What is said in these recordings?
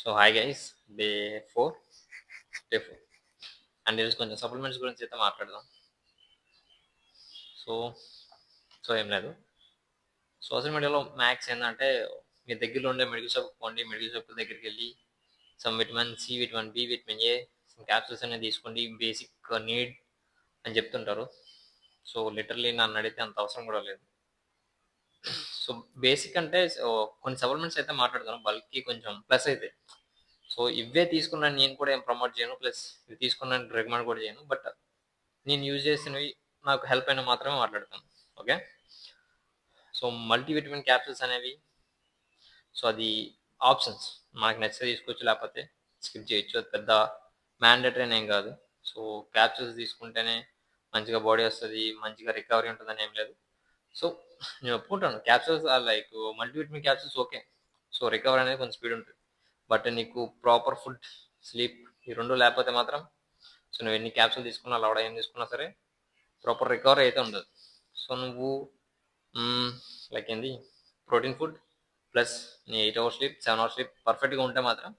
So hi guys, day 4 day 4 and ఈరోజు కొంచెం supplements గురించి అయితే మాట్లాడదాం. సో సో ఏం లేదు, సోషల్ మీడియాలో మ్యాక్స్ ఏంటంటే మీ దగ్గరలో ఉండే మెడికల్ షాప్కి పోండి, మెడికల్ షాప్ దగ్గరికి వెళ్ళి some vitamin C, vitamin B, vitamin A capsules అనేది తీసుకోండి, బేసిక్ నీడ్ అని చెప్తుంటారు. సో లిటరలీ నన్ను అడిగితే అంత అవసరం కూడా లేదు. సో బేసిక్ అంటే కొన్ని సప్లిమెంట్స్ అయితే మాట్లాడతాను, బల్క్కి కొంచెం ప్లస్ అయితే. సో ఇవే తీసుకున్నాను నేను కూడా ఏం ప్రమోట్ చేయను, ప్లస్ ఇవి తీసుకున్నాను రికమెండ్ కూడా చేయను. బట్ నేను యూజ్ చేసినవి నాకు హెల్ప్ అయినా మాత్రమే మాట్లాడతాను. ఓకే, సో మల్టీవిటమిన్ క్యాప్సూల్స్ అనేవి, సో అది ఆప్షన్స్, మనకు నచ్చితే తీసుకోవచ్చు, లేకపోతే స్కిప్ చేయొచ్చు. అది పెద్ద మ్యాండేటరీ ఏం కాదు. సో క్యాప్సూల్స్ తీసుకుంటేనే మంచిగా బాడీ వస్తుంది, మంచిగా రికవరీ ఉంటుందని ఏం లేదు. సో నేను ఒప్పుకుంటాను, capsules are like multivitamin capsules okay. So recovery అనేది కొంచెం స్పీడ్ ఉంటుంది. బట్ నీకు ప్రాపర్ ఫుడ్, స్లీప్ ఈ రెండు లేకపోతే మాత్రం సో నువ్వు ఎన్ని క్యాప్సూల్ తీసుకున్నా, లవడ ఏం తీసుకున్నా సరే ప్రాపర్ రికవరీ అయితే ఉండదు. సో నువ్వు లైక్ ఏంది, ప్రోటీన్ ఫుడ్ ప్లస్ నీ 8 అవర్స్ స్లీప్, 7 అవర్స్ స్లీప్ పర్ఫెక్ట్గా ఉంటే మాత్రం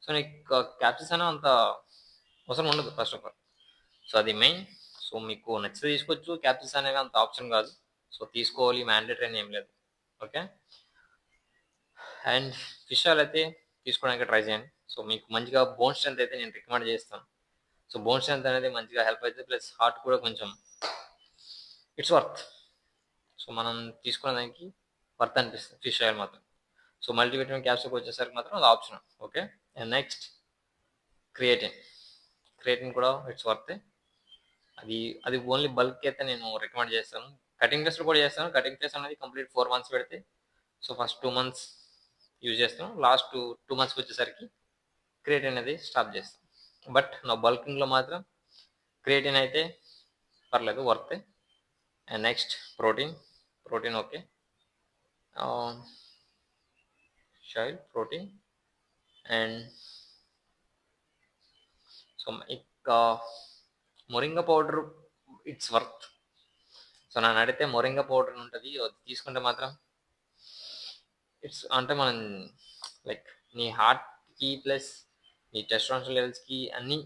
సో నీకు క్యాప్సూల్స్ అయినా అంత అవసరం ఉండదు ఫస్ట్ ఆఫ్ ఆల్. సో అది మెయిన్. సో మీకు నచ్చితే తీసుకోవచ్చు, క్యాప్సూల్స్ అనేవి అంత ఆప్షన్ కాదు. సో తీసుకోవాలి మ్యాండేటరీ అని ఏం లేదు. ఓకే, అండ్ ఫిష్ ఆయిల్ అయితే తీసుకోవడానికి ట్రై చేయండి. సో మీకు మంచిగా బోన్ స్ట్రెంత్ అయితే నేను రికమెండ్ చేస్తాను. సో బోన్ స్ట్రెంత్ అనేది మంచిగా హెల్ప్ అవుతుంది, ప్లస్ హార్ట్ కూడా కొంచెం ఇట్స్ వర్త్. సో మనం తీసుకునే దానికి వర్త్ అనిపిస్తుంది ఫిష్ ఆయిల్ మాత్రం. సో మల్టీవిటమిన్ క్యాప్సూల్కి వచ్చేసరికి మాత్రం అది option. Okay, and next creatine. Creatine కూడా ఇట్స్ వర్త్. అది అది ఓన్లీ బల్క్ అయితే నేను రికమెండ్ చేస్తాను. కటింగ్ టెస్ట్ కూడా చేస్తాను. కటింగ్ టెస్ట్ అనేది కంప్లీట్ 4 months పెడితే సో ఫస్ట్ 2 months యూజ్ చేస్తాను, లాస్ట్ 2 monthsకి వచ్చేసరికి క్రియేటిన్ అనేది స్టాప్ చేస్తాను. బట్ నా బల్కింగ్లో మాత్రం క్రియేటిన్ అయితే పర్లేదు, worth. And next protein okay, షైల్ ప్రోటీన్. అండ్ సో ఇంకా moringa powder it's worth. So నన్ను అడిగితే మొరింగా పౌడర్ ఉంటుంది, అది తీసుకుంటే మాత్రం ఇట్స్ అంటే మనం లైక్ నీ హార్ట్కి ప్లస్ నీ టెస్టోస్టెరాన్ లెవెల్స్కి అన్నీ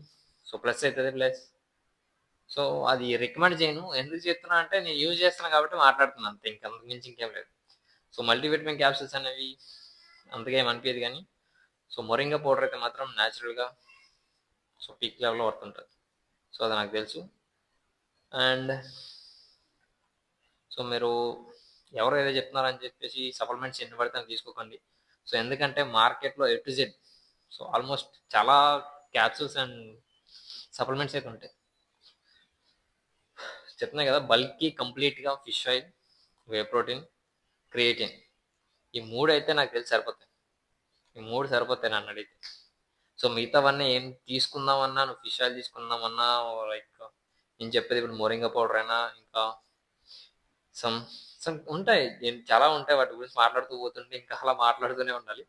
సో ప్లస్ అవుతుంది. ప్లస్ సో అది రికమెండ్ చేయను. ఎందుకు చెప్తున్నా అంటే నేను యూజ్ చేస్తున్నా కాబట్టి మాట్లాడుతున్నాను అంతే, ఇంకంతకు మించి ఇంకేం లేదు. సో మల్టీవిటమిన్ క్యాప్సూల్స్ అనేవి అంతగా ఏం అనిపించదు, కానీ సో మొరింగా పౌడర్ అయితే మాత్రం న్యాచురల్గా సో పీక్ లెవెల్లో వర్త్ ఉంటుంది. సో అది నాకు తెలుసు. అండ్ సో మీరు ఎవరు ఏదో చెప్తున్నారని చెప్పేసి సప్లిమెంట్స్ ఎన్ని పడితే అని తీసుకోకండి. సో ఎందుకంటే మార్కెట్లో A to Z so almost చాలా క్యాప్సూల్స్ అండ్ సప్లిమెంట్స్ అయితే ఉంటాయి. చెప్తున్నాయి కదా, బల్క్కి కంప్లీట్గా fish oil, whey protein, creatine, ఈ మూడు అయితే నాకు తెలిసి సరిపోతాయి. ఈ మూడు సరిపోతాయి నన్ను అడిగితే. సో మిగతావన్నీ ఏం తీసుకుందామన్నా, నువ్వు ఫిష్ ఆయిల్ తీసుకుందామన్నా, లైక్ నేను చెప్పేది ఇప్పుడు మొరింగా పౌడర్ అయినా, ఇంకా సమ్ సమ్ ఉంటాయి, చాలా ఉంటాయి, వాటి గురించి మాట్లాడుతూ పోతుంటే ఇంకా అలా మాట్లాడుతూనే ఉండాలి.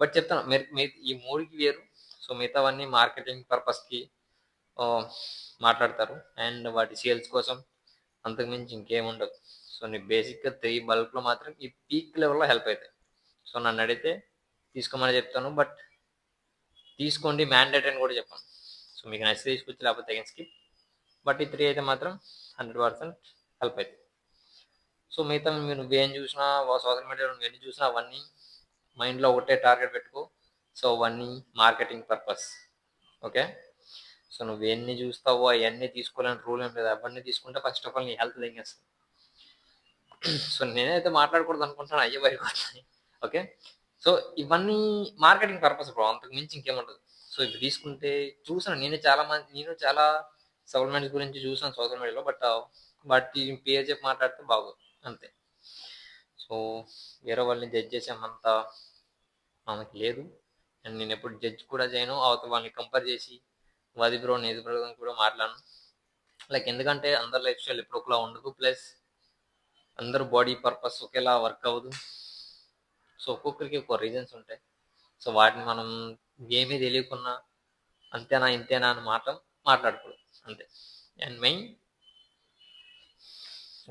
బట్ చెప్తాను, మీరు ఈ మూడుకి వేరు. సో మిగతావన్నీ మార్కెటింగ్ పర్పస్కి మాట్లాడతారు, అండ్ వాటి సేల్స్ కోసం, అంతకుమించి ఇంకేం ఉండదు. సో నీ బేసిక్గా 3 బల్క్లో మాత్రం ఈ పీక్ లెవెల్లో హెల్ప్ అవుతాయి. సో నన్ను అడిగితే తీసుకోమని చెప్తాను, బట్ తీసుకోండి మ్యాండేట్ అని కూడా చెప్పాను. సో మీకు నచ్చితే తీసుకొచ్చి, లేకపోతే అగైన్ స్కిప్. బట్ ఈ 3 అయితే మాత్రం 100% హెల్ప్ అవుతుంది. సో మిగతా మీరు నువ్వేం చూసినా, సోషల్ మీడియాలో నువ్వు ఎన్ని చూసినా అవన్నీ మైండ్లో ఒకటే టార్గెట్ పెట్టుకో. సో అవన్నీ మార్కెటింగ్ పర్పస్. ఓకే, సో నువ్వు ఎన్ని చూస్తావో అవన్నీ తీసుకోవాలని రూల్ ఏం లేదు. అవన్నీ తీసుకుంటే ఫస్ట్ ఆఫ్ ఆల్ నీ హెల్త్ తెంగేస్తుంది. సో నేనైతే మాట్లాడకూడదు అనుకుంటున్నాను, అయ్యే భయపడుతున్నాయి. ఓకే, సో ఇవన్నీ మార్కెటింగ్ పర్పస్ బ్రో, అంతకు మించి ఇంకేముండదు. సో ఇవి తీసుకుంటే చూసాను నేను చాలా సప్లిమెంట్స్ గురించి చూసాను సోషల్ మీడియాలో, బట్ వాటి పేరు చెప్పి మాట్లాడితే బాగోదు అంతే. సో వేరే వాళ్ళని జడ్జ్ చేసేంత మనకి లేదు, అండ్ నేను ఎప్పుడు జడ్జ్ కూడా చేయను. అవతల వాళ్ళని కంపేర్ చేసి వాది బ్రో నేది బ్రో అని కూడా మాట్లాడను. లైక్ ఎందుకంటే అందరి లైఫ్ స్టైల్ ఎప్పుడు ఒకలా ఉండదు, ప్లస్ అందరు బాడీ పర్పస్ ఒకేలా వర్క్ అవ్వదు. సో ఒక్కొక్కరికి ఒక్కో రీజన్స్ ఉంటాయి. సో వాటిని మనం ఏమీ తెలియకున్నా అంతేనా ఇంతేనా అని మాట్లాడకూడదు అంతే. అండ్ మెయిన్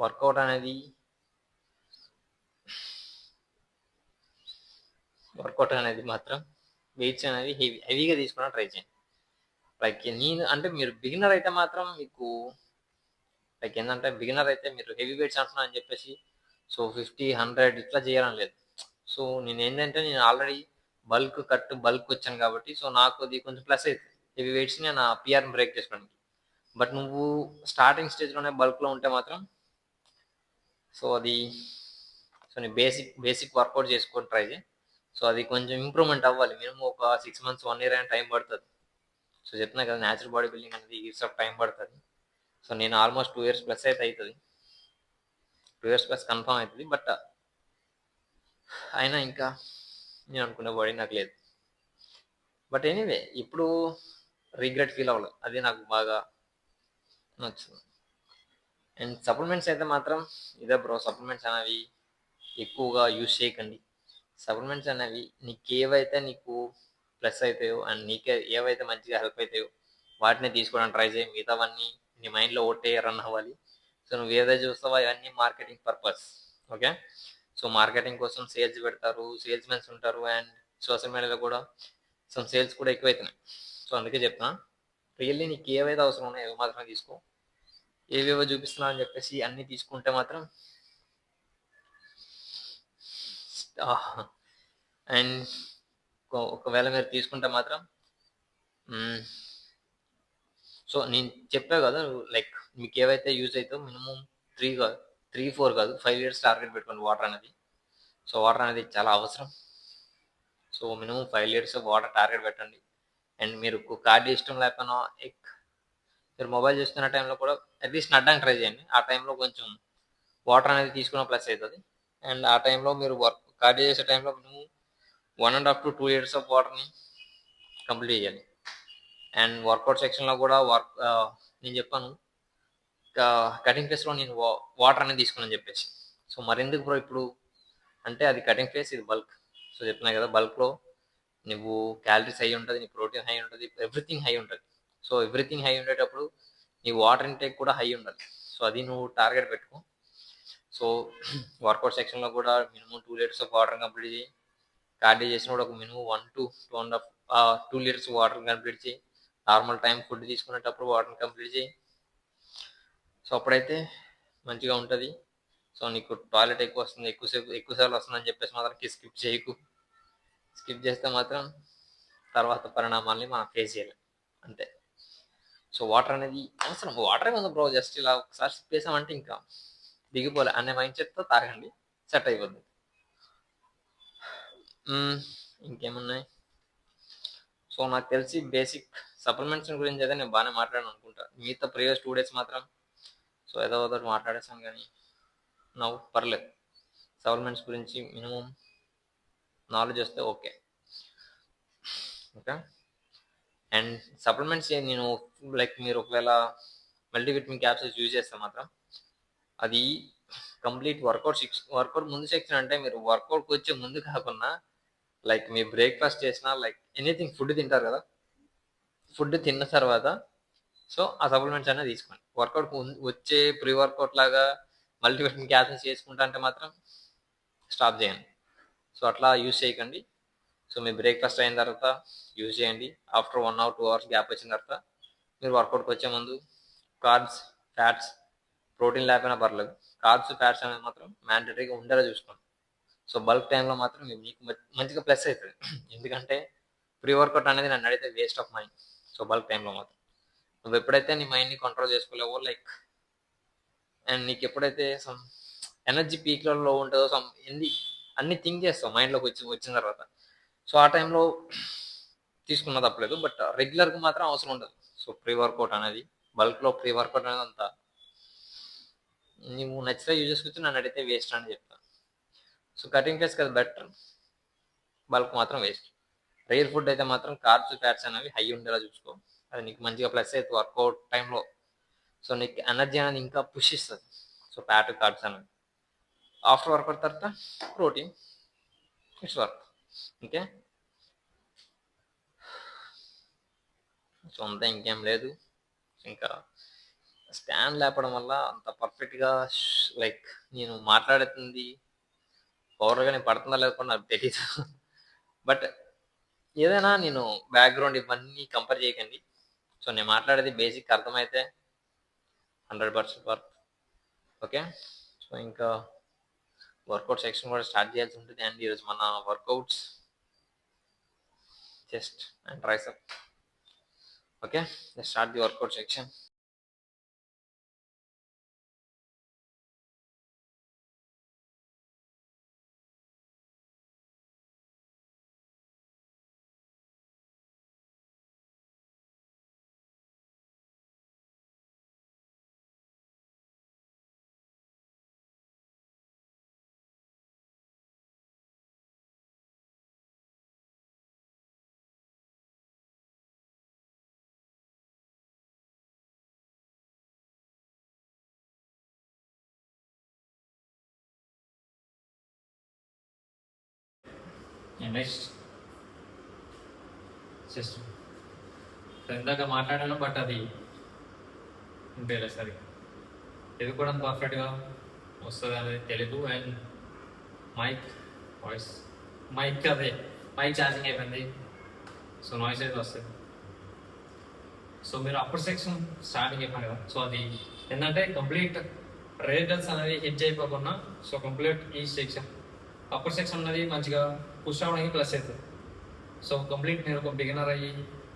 వర్కౌట్ అనేది మాత్రం వెయిట్స్ అనేవి హెవీగా తీసుకోవడానికి ట్రై చేయండి. లైక్ నేను అంటే మీరు బిగినర్ అయితే మాత్రం మీకు లైక్ ఏంటంటే బిగినర్ అయితే మీరు హెవీ వెయిట్స్ అంటున్నా అని చెప్పేసి సో 50, 100 ఇట్లా చేయాలని లేదు. సో నేను ఆల్రెడీ బల్క్ వచ్చాను కాబట్టి సో నాకు అది కొంచెం ప్లస్ అవుతుంది హెవీ వెయిట్స్ నేను ఆ పిఆర్ని బ్రేక్ చేసుకోవడానికి. బట్ నువ్వు స్టార్టింగ్ స్టేజ్లోనే బల్క్లో ఉంటే మాత్రం సో అది సో నీ బేసిక్ వర్కౌట్ చేసుకొని ట్రై చేయి. సో అది కొంచెం ఇంప్రూవ్మెంట్ అవ్వాలి, మినిమం ఒక 6 months 1 year అయినా టైం పడుతుంది. సో చెప్తున్నా కదా న్యాచురల్ బాడీ బిల్డింగ్ అనేది ఇయర్స్ ఆఫ్ టైం పడుతుంది. సో నేను ఆల్మోస్ట్ 2 years ప్లస్ అయితే అవుతుంది, 2 years ప్లస్ కన్ఫర్మ్ అవుతుంది. బట్ అయినా ఇంకా నేను అనుకునే బాడీ నాకు లేదు. బట్ ఎనీవే ఇప్పుడు రిగ్రెట్ ఫీల్ అవ్వలేదు, అది నాకు బాగా నచ్చుతుంది. అండ్ సప్లిమెంట్స్ అయితే మాత్రం ఇదే బ్రో, సప్లిమెంట్స్ అనేవి ఎక్కువగా యూజ్ చేయకండి. సప్లిమెంట్స్ అనేవి నీకు ప్లస్ అవుతాయో అండ్ నీకే ఏవైతే మంచిగా హెల్ప్ అవుతాయో వాటిని తీసుకోవడానికి ట్రై చేయి. మిగతావన్నీ నీ మైండ్లో ఒకటే రన్ అవ్వాలి. సో నువ్వు ఏదైతే చూస్తావో అవన్నీ marketing purpose. Okay, so marketing కోసం సేల్స్ పెడతారు, సేల్స్ మెన్స్ ఉంటారు, అండ్ సోషల్ మీడియాలో కూడా సేల్స్ కూడా ఎక్కువైతున్నాయి. సో అందుకే చెప్తున్నా, రియల్లీ నీకు ఏవైతే అవసరం ఉన్నాయో ఏవి మాత్రమే తీసుకో. ఏవేవో చూపిస్తున్నా అని చెప్పేసి అన్నీ తీసుకుంటే మాత్రం అండ్ ఒకవేళ మీరు తీసుకుంటే మాత్రం సో నేను చెప్పా కదా, లైక్ మీకు ఏవైతే యూజ్ అవుతాయో మినిమం 3 కాదు 3 4 కాదు 5 years టార్గెట్ పెట్టుకోండి వాటర్ అనేది. సో వాటర్ అనేది చాలా అవసరం. So minimum 5 years water target పెట్టండి. అండ్ మీరు కార్డు ఇష్టం లేకపోయినా మీరు మొబైల్ చూస్తున్న టైంలో కూడా అట్లీస్ట్ నడ్డానికి ట్రై చేయండి. ఆ టైంలో కొంచెం వాటర్ అనేది తీసుకున్న ప్లస్ అవుతుంది. అండ్ ఆ టైంలో మీరు కార్డియో చేసే టైంలో మినిమం 1.5 to 2 years ఆఫ్ వాటర్ని కంప్లీట్ చేయాలి. అండ్ వర్కౌట్ సెక్షన్లో కూడా నేను చెప్పాను కటింగ్ ఫేస్లో నేను వాటర్ అనేది తీసుకున్నాను చెప్పేసి. సో మరెందుకు బ్రో ఇప్పుడు అంటే అది కటింగ్ ఫేస్, ఇది బల్క్. సో చెప్తున్నాయి కదా, బల్క్లో నువ్వు క్యాలరీస్ హై ఉంటుంది, నీ ప్రోటీన్ హై ఉంటుంది, ఎవ్రీథింగ్ హై ఉంటుంది. సో ఎవ్రీథింగ్ హై ఉండేటప్పుడు నీ వాటర్ ఇంటేక్ కూడా హై ఉండాలి. సో అది నువ్వు టార్గెట్ పెట్టుకో. సో వర్కౌట్ సెక్షన్లో కూడా minimum 2 liters of water complete చేయి. కార్డియో చేసిన కూడా ఒక మినిమం 2 liters వాటర్ కంప్లీట్ చేయి. నార్మల్ టైం ఫుడ్ తీసుకునేటప్పుడు వాటర్ని కంప్లీట్ చేయి. సో అప్పుడైతే మంచిగా ఉంటుంది. సో నీకు టాయిలెట్ ఎక్కువ సార్లు వస్తుందని చెప్పేసి మాత్రం స్కిప్ చేయకు. స్కిప్ చేస్తే మాత్రం తర్వాత పరిణామాల్ని మనం ఫేస్ చేయలేం, అంతే. సో వాటర్ అనేది అవసరం, వాటరే ఉంది బ్రో, జస్ట్ ఇలా ఒకసారి స్కిప్ చేసామంటే ఇంకా దిగిపోలే అనే మైండ్ సెట్తో తాగండి, సెట్ అయిపోద్ది. ఇంకేమున్నాయి? సో నాకు తెలిసి బేసిక్ సప్లిమెంట్స్ గురించి అయితే నేను బాగానే మాట్లాడాను అనుకుంటా. మిగతా ప్రీవియస్ 2 days మాత్రం సో ఏదో ఒకటి మాట్లాడేసాను, కానీ నాకు పర్లేదు. సప్లిమెంట్స్ గురించి మినిమం నాలెడ్జ్ వస్తే ఓకే. అండ్ సప్లిమెంట్స్ నేను లైక్ మీరు ఒకవేళ మల్టీవిటమిన్ క్యాప్సూల్స్ యూజ్ చేస్తే మాత్రం అది కంప్లీట్ వర్కౌట్ ముందు సెక్షన్, అంటే మీరు వర్కౌట్కి వచ్చే ముందు కాకుండా లైక్ మీ బ్రేక్ఫాస్ట్ చేసినా లైక్ ఎనీథింగ్ ఫుడ్ తింటారు కదా, ఫుడ్ తిన్న తర్వాత సో ఆ సప్లిమెంట్స్ అనేది తీసుకోండి. వర్కౌట్ వచ్చే ప్రీ వర్కౌట్ లాగా మల్టీవిటమిన్ క్యాప్సూల్స్ చేసుకుంటా అంటే మాత్రం స్టాప్ చేయండి. సో అట్లా యూజ్ చేయకండి. సో మీ బ్రేక్ఫాస్ట్ అయిన తర్వాత యూజ్ చేయండి. ఆఫ్టర్ 1 or 2 hours గ్యాప్ వచ్చిన తర్వాత మీరు వర్కౌట్కి వచ్చే ముందు కార్బ్స్, ఫ్యాట్స్, ప్రోటీన్ లేకపోయినా పర్లేదు, కార్బ్స్, ఫ్యాట్స్ అనేది మాత్రం మ్యాండేటరీగా ఉండేలా చూసుకోండి. సో బల్క్ టైంలో మాత్రం మీకు మంచిగా ప్లస్ అవుతుంది. ఎందుకంటే ప్రీ వర్కౌట్ అనేది నన్ను అడిగితే waste of mind. So bulk టైంలో మాత్రం నువ్వు ఎప్పుడైతే నీ మైండ్ని కంట్రోల్ చేసుకోలేవో లైక్ అండ్ నీకు ఎప్పుడైతే సమ్ ఎనర్జీ పీక్లలో ఉంటుందో అన్ని థింక్ చేస్తావు మైండ్లోకి వచ్చిన తర్వాత. సో ఆ టైంలో తీసుకున్న తప్పలేదు, బట్ రెగ్యులర్గా మాత్రం అవసరం ఉండదు. సో ప్రీ వర్కౌట్ అనేది బల్క్లో ప్రీ వర్కౌట్ అనేది అంతా నువ్వు నచ్చితే యూజ్ చేసుకొచ్చి నన్ను అడిగితే వేస్ట్ అని చెప్తాను. సో కటింగ్ ఫేస్ కదా బెటర్, బల్క్ మాత్రం వేస్ట్. రైర్ ఫుడ్ అయితే మాత్రం కార్బ్స్, ఫ్యాట్స్ అనేవి హై ఉండేలా చూసుకో. అది నీకు మంచిగా ప్లస్ అవుతుంది వర్కౌట్ టైంలో. సో నీకు ఎనర్జీ అనేది ఇంకా పుష్ ఇస్తుంది. సో ఫ్యాట్, కార్బ్స్ అనేవి ఆఫ్టర్ వర్కౌట్ తర్వాత protein, it's work. Okay, so అంతా ఇంకేం లేదు. ఇంకా స్టాండ్ లేపడం వల్ల అంత పర్ఫెక్ట్గా లైక్ నేను మాట్లాడుతుంది ఓవర్గా నేను పడుతుందా లేకుండా నాకు తెలీదు. బట్ ఏదైనా నేను బ్యాక్గ్రౌండ్ ఇవన్నీ కంపేర్ చేయకండి. సో నేను మాట్లాడేది బేసిక్ అర్థమైతే 100% వర్క్. ఓకే, సో ఇంకా వర్కౌట్ సెక్షన్ కూడా స్టార్ట్ చేయాల్సి ఉంటుంది. అండ్ ఈరోజు మన workouts chest and tricep. Okay, let's start the workout section. Next chest. ఇందాక మాట్లాడాను, బట్ అది ఉంటేలే సరే. ఇది కూడా పర్ఫెక్ట్గా వస్తుంది అనేది Telugu. And mic voice, mic అదే మైక్ ఛార్జింగ్ అయిపోయింది, సో నాయిస్ అయితే వస్తుంది. సో మీరు అప్పర్ సెక్షన్ స్టార్టింగ్ చెప్పాను కదా, సో అది ఏంటంటే కంప్లీట్ రేటర్స్ అనేది హిట్ అయిపోకుండా, సో కంప్లీట్ ఈ సెక్షన్ అప్పర్ సెక్షన్ అనేది మంచిగా పుష్ అవ్వడానికి ప్లస్ అవుతుంది. సో కంప్లీట్ మీరు ఒక బిగినర్ అయ్యి,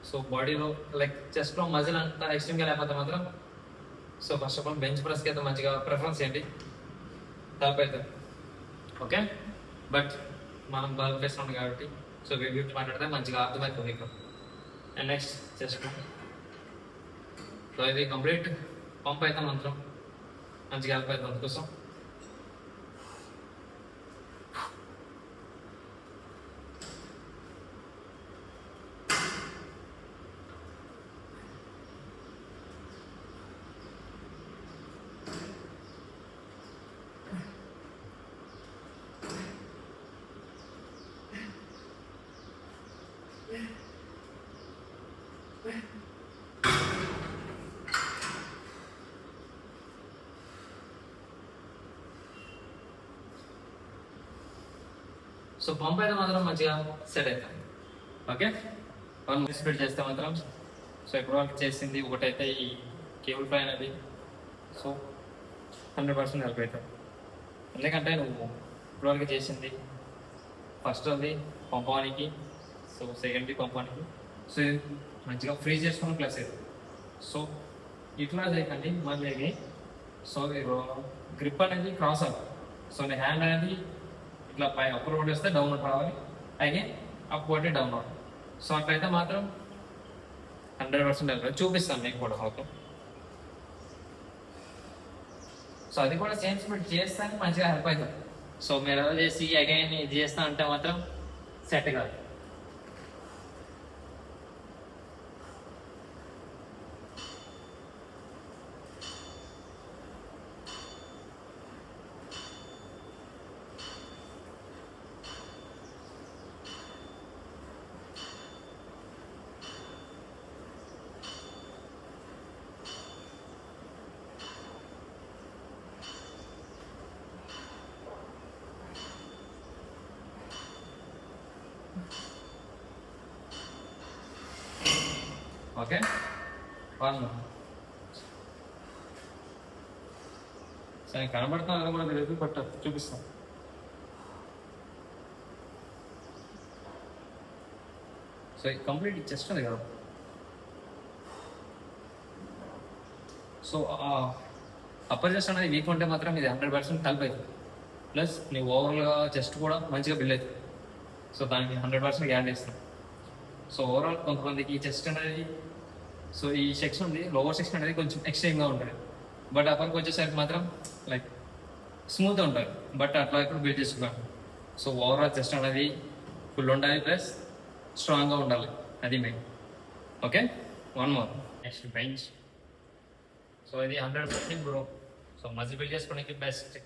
సో బాడీలో లైక్ చెస్ట్లో మజిల్ అంతా ఎక్స్ట్రీమ్గా లేకపోతే మాత్రం, so first of all bench ప్రెస్కి అయితే మంచిగా ప్రిఫరెన్స్ ఏంటి హెల్ప్ అవుతుంది. ఓకే, బట్ మనం బల్క్ వేస్తున్నాం కాబట్టి సో వీటి మాట్లాడితే మంచిగా అర్థమవుతుంది మీకు. And next chest. సో ఇది కంప్లీట్ పంప్ అయితే మాత్రం మంచిగా హెల్ప్ అవుతుంది అందుకోసం. సో పంప్ అయితే మాత్రం మంచిగా సెట్ అవుతుంది. ఓకే, 1 minute స్ప్రెడ్ చేస్తే మాత్రం, సో ఇప్పుడు వరకు చేసింది ఒకటైతే ఈ కేబుల్ ఫ్లై అనేది, సో 100% హెల్ప్ అవుతుంది. ఎందుకంటే నువ్వు ఇప్పుడు వరకు చేసింది ఫస్ట్ అది పంపడానికి, సో సెకండ్ది పంపడానికి, సో మంచిగా ఫ్రీజ్ చేసుకుని ప్లస్ అవుతుంది. సో ఇట్లా చేయకండి మళ్ళీ. సో గ్రిప్ అనేది క్రాస్ అవ్వాలి. సో నీ హ్యాండ్ అనేది ఇట్లా పై అప్లోడ్ వేస్తే డౌన్లోడ్ రావాలి, అయితే అప్వర్డ్ డౌన్లోడ్. సో అట్లయితే మాత్రం 100% హెల్ప్. చూపిస్తాను మీకు కూడా. ఓకే, సో అది కూడా సేమ్ స్పీడ్ చేస్తాను మంచిగా హెల్ప్ అవుతుంది. సో మీరు ఎలా చేసి అగైన్ ఇది చేస్తా అంటే మాత్రం సెట్ కాదు. Okay, 1 minute. సరే కనబడుతున్నా కూడా తెలియదు, బట్ చూపిస్తాం. సో కంప్లీట్ చెస్ట్ ఉంది కదా, సో అప్పర్ చెస్ట్ అనేది వీక్ ఉంటే మాత్రం ఇది 100% హెల్ప్ అవుతుంది. ప్లస్ నీ ఓవరాల్గా చెస్ట్ కూడా మంచిగా బిల్డ్ అవుతుంది. సో దానికి 100% గ్యారెంటీ ఇస్తాం. సో ఓవరాల్ కొంతమందికి చెస్ట్ అనేది, సో ఈ సెక్షన్ ఉంది, లోవర్ సెక్షన్ అనేది కొంచెం ఎక్స్ట్రీమ్గా ఉంటుంది, బట్ అప్పర్కి వచ్చేసరికి మాత్రం లైక్ స్మూత్ ఉంటుంది. బట్ అట్లా ఇప్పుడు బిల్డ్ చేసుకున్నాను. సో ఓవరాల్ చెస్ట్ అనేది ఫుల్ ఉండాలి, ప్లస్ స్ట్రాంగ్గా ఉండాలి, అది main. Okay, 1 more. Next bench. So ఇది 100% బ్రో. సో మజిల్ బిల్డ్ చేసుకోవడానికి బెస్ట్.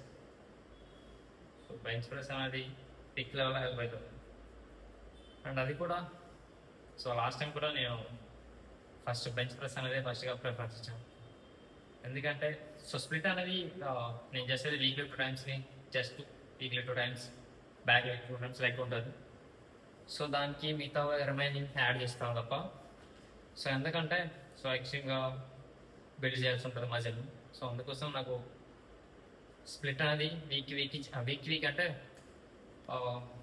సో బెంచ్ ప్రెస్ అనేది పిక్ లెవెల్ హెల్ప్ అవుతుంది. అండ్ అది కూడా, సో లాస్ట్ టైం కూడా నేను ఫస్ట్ బెంచ్ ప్రెస్ అనేది ఫస్ట్గా ప్రిఫరెన్స్ ఇచ్చాను. ఎందుకంటే సో స్ప్లిట్ అనేది నేను చేసేది weekly 2 times, just weekly 2 times, back 2 times లెక్క ఉంటుంది. సో దానికి మిగతా రిమైనింగ్ యాడ్ చేస్తాం తప్ప. సో ఎందుకంటే సో ఎక్స్ట్రీమ్గా బిల్డ్ చేయాల్సి ఉంటుంది మజిల్. సో అందుకోసం నాకు స్ప్లిట్ అనేది వీక్ అంటే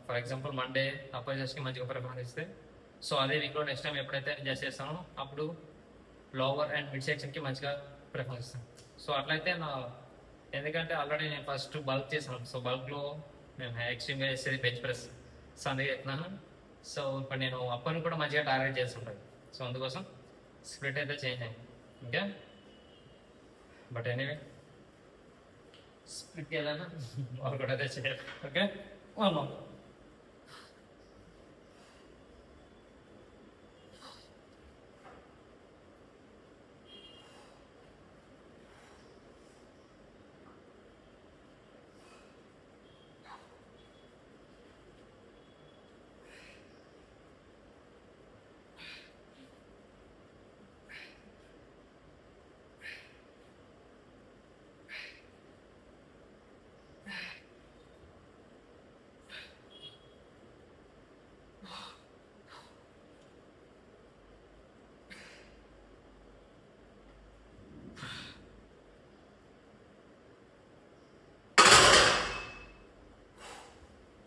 ఫర్ ఎగ్జాంపుల్ మండే అప్పర్ చెస్ట్కి మంచిగా ప్రిఫరెన్స్ ఇస్తే, సో అదే వీక్లో నెక్స్ట్ టైం ఎప్పుడైతే జస్ట్ చేస్తానో అప్పుడు లోవర్ అండ్ మిడ్ సెక్షన్కి మంచిగా ప్రిఫరెన్స్ ఇస్తాను. సో అట్లయితే ఎందుకంటే ఆల్రెడీ నేను ఫస్ట్ బల్క్ చేశాను. సో బల్క్లో మేము ఎక్స్ట్రీమ్గా చేసేది బెంచ్ ప్రెస్. సో అందుకే చెప్తున్నాను. సో ఇప్పుడు నేను అప్పని కూడా మంచిగా టార్గెట్ చేస్తుంటాను. సో అందుకోసం స్ప్లిట్ అయితే చేంజ్ అయింది. ఓకే, బట్ ఎనీవే స్ప్లిట్ చేయాలన్నా వాళ్ళు కూడా అయితే చేయాలి. Okay, one more.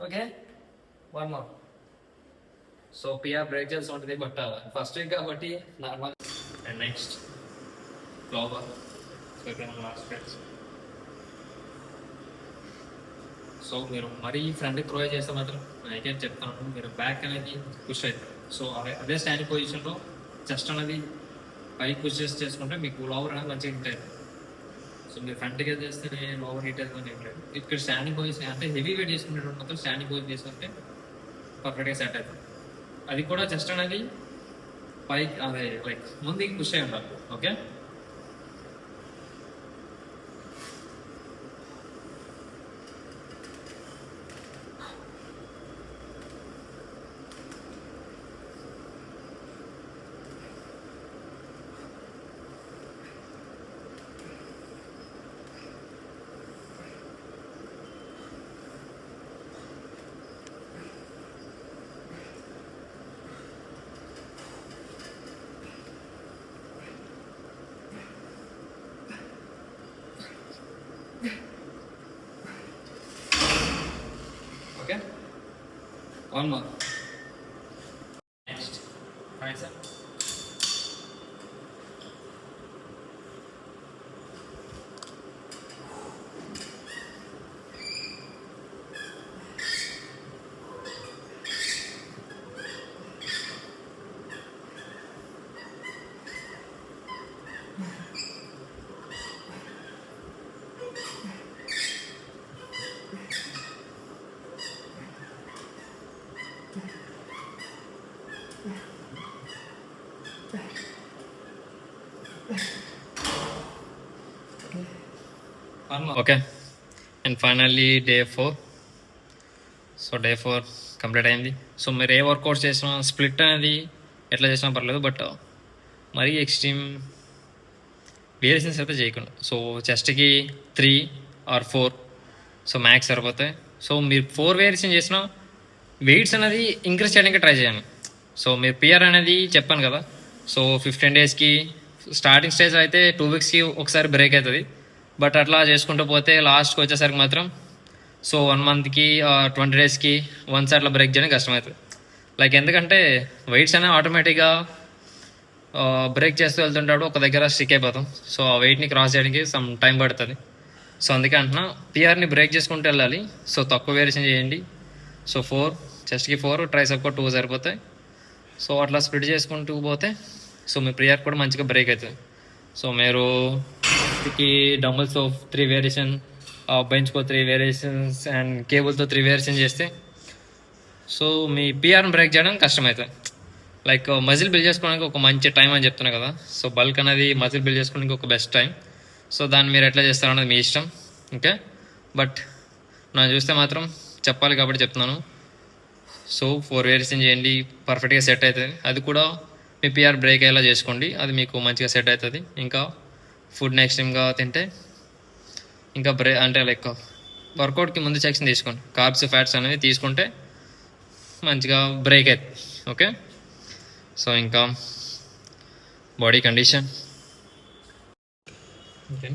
Okay, one more. So PR break చేసి ఉంటుంది, బట్ ఫస్ట్ వీక్ కాబట్టి normal. And next flower. So ఇక్కడ లాస్ట్ స్ప్రెడ్స్. సో మీరు మరీ ఫ్రంట్కి త్రో చేస్తే మాత్రం అయితే చెప్తాను, మీరు బ్యాక్ అనేది పుష్ అవుతుంది. సో అదే స్టాండింగ్ పొజిషన్లో చెస్ట్ అనేది పైకి పుష్ చేసి చేసుకుంటే మీకు లోవర్ అనేది మంచిగా ఉంటుంది. సో మీరు ఫ్రంట్గా చేస్తే లోవర్ హీట్ అవుతుంది ఏం లేదు. ఇక్కడ స్టాండింగ్ పొజిషన్ అంటే హెవీ వెయిట్ చేసుకునేటప్పుడు మొత్తం స్టాండింగ్ పొజిషన్ చేసుకుంటే పర్ఫెక్ట్గా సెట్ అవుతుంది. అది కూడా చెస్ట్ అనేది పైకి అదే లైక్ ముందుకి పుష్ అయి ఉండాలి. Okay, okay, one more. Next tricep. Okay, and finally day 4. So day 4 complete అయింది. సో మీరు ఏ వర్కౌట్స్ చేసినా స్ప్లిట్ అనేది ఎట్లా చేసినా పర్లేదు, బట్ మరీ ఎక్స్ట్రీమ్ వేరియేషన్స్ అయితే చేయకుండా. సో చెస్ట్కి 3 or 4 సో మ్యాక్స్ సరిపోతాయి. సో మీరు 4 వేరియేషన్ చేసినా వెయిట్స్ అనేది ఇంక్రీజ్ చేయడానికి ట్రై చేయండి. సో మీరు పిఆర్ అనేది చెప్పాను కదా, సో 15 డేస్కి స్టార్టింగ్ స్టేజ్ అయితే 2 వీక్స్కి ఒకసారి బ్రేక్ అవుతుంది. బట్ అట్లా చేసుకుంటూ పోతే లాస్ట్కి వచ్చేసరికి మాత్రం సో 1 మంత్కి 20 డేస్కి వన్స్ అట్లా బ్రేక్ చేయడానికి కష్టమవుతుంది. లైక్ ఎందుకంటే వెయిట్స్ అనేవి ఆటోమేటిక్గా బ్రేక్ చేస్తూ వెళ్తుంటాడు, ఒక దగ్గర స్టిక్ అయిపోతాం. సో ఆ వెయిట్ని క్రాస్ చేయడానికి సమ్ టైం పడుతుంది. సో అందుకే అంటున్నా పిఆర్ని బ్రేక్ చేసుకుంటూ వెళ్ళాలి. సో తక్కువ వేరియేషన్ చేయండి. సో 4 చెస్ట్కి 4 ట్రైసెప్కి 2 సరిపోతాయి. సో అట్లా స్ప్లిట్ చేసుకుంటూ పోతే సో మీ పిఆర్ కూడా మంచిగా బ్రేక్ అవుతుంది. సో మీరు డంబుల్స్తో 3 వేరియేషన్, బెంచ్కో 3 వేరియేషన్స్ అండ్ కేబుల్తో 3 వేరియేషన్ చేస్తే సో మీ పిఆర్ని బ్రేక్ చేయడం కష్టమవుతుంది. లైక్ మజిల్ బిల్డ్ చేసుకోవడానికి ఒక మంచి టైం అని చెప్తున్నా కదా. సో బల్క్ అనేది మజిల్ బిల్డ్ చేసుకోవడానికి ఒక బెస్ట్ టైం. సో దాన్ని మీరు ఎట్లా చేస్తారన్నది మీ ఇష్టం. ఓకే, బట్ ನಾನು చూస్తే మాత్రం చెప్పాలి కాబట్టి చెప్తున్నాను. సో 4 వేరియేషన్ చేయండి, పర్ఫెక్ట్గా సెట్ అవుతుంది. అది కూడా మీ పిఆర్ బ్రేక్ అయ్యేలా చేసుకోండి, అది మీకు మంచిగా సెట్ అవుతుంది. ఇంకా ఫుడ్ ఎక్స్ట్రీమ్గా తింటే ఇంకా అంటే లైక్ వర్కౌట్కి ముందు సెక్షన్ తీసుకోండి. కార్బ్స్ ఫ్యాట్స్ అనేవి తీసుకుంటే మంచిగా బ్రేక్ అవుతుంది. ఓకే, సో ఇంకా body condition okay.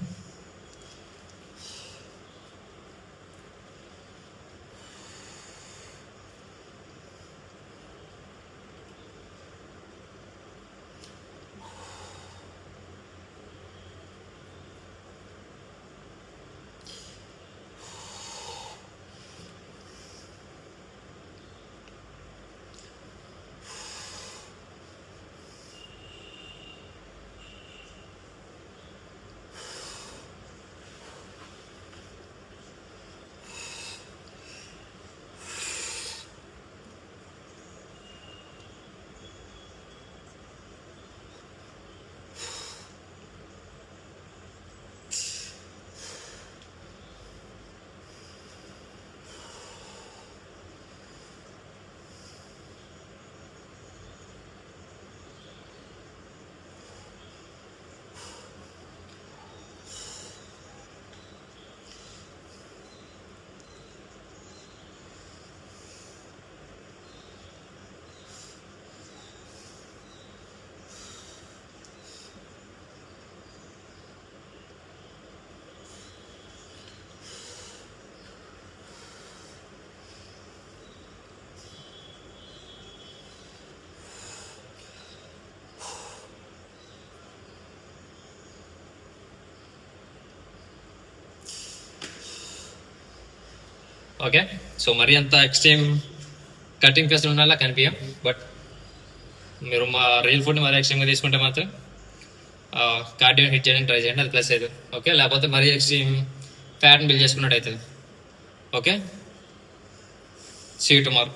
Okay, so మరీ అంత ఎక్స్ట్రీమ్ కటింగ్ ఫెస్ట్ ఉండాలా కనిపించాం, బట్ మీరు మా రియల్ ఫుడ్ని మరీ ఎక్స్ట్రీమ్గా తీసుకుంటే మాత్రం కార్డియో హిట్ చేయడానికి ట్రై చేయండి, అది ప్లస్ అవుతుంది. ఓకే, లేకపోతే మరీ ఎక్స్ట్రీమ్ ఫ్యాట్ని బిల్డ్ చేసుకున్నట్టు అవుతుంది. Okay, see you tomorrow.